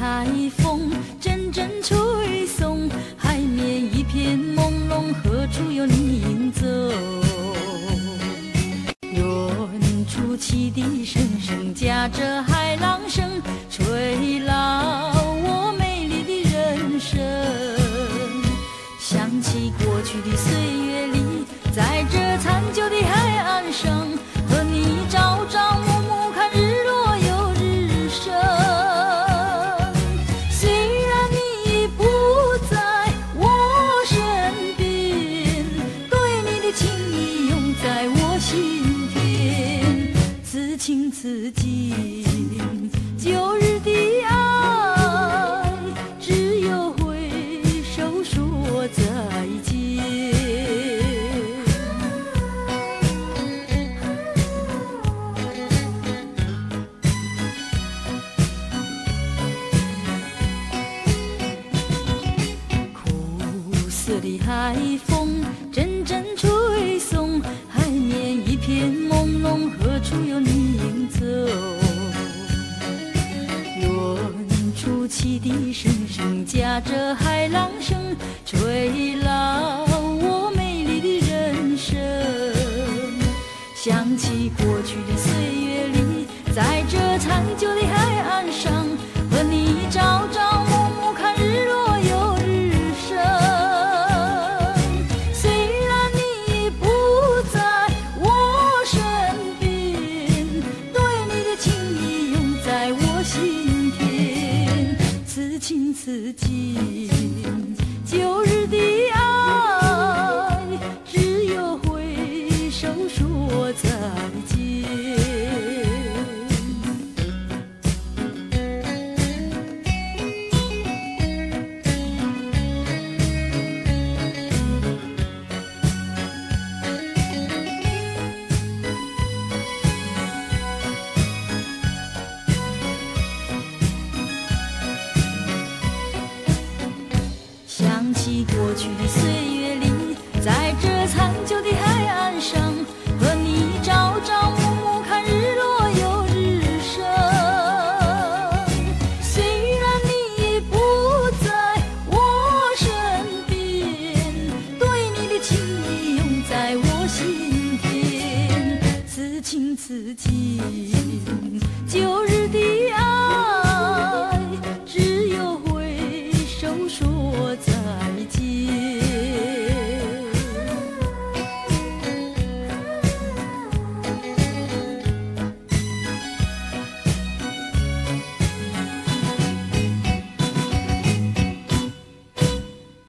海风阵阵吹送，海面一片朦胧，何处有你影走？远处汽笛声声夹着海浪声，吹老我美丽的人生。想起过去的岁月里，在这残旧的海岸上，和你朝朝暮暮看日落又日升。虽然你已不在我身边，对你的情意永在我心田。此情此景，旧日的爱，只有挥手说再见。苦涩的海风阵阵吹送，海面一片朦胧，何处有你影走？远处汽笛声声夹着海浪声，吹老我美丽的人生。想起过去的岁月里，在这残旧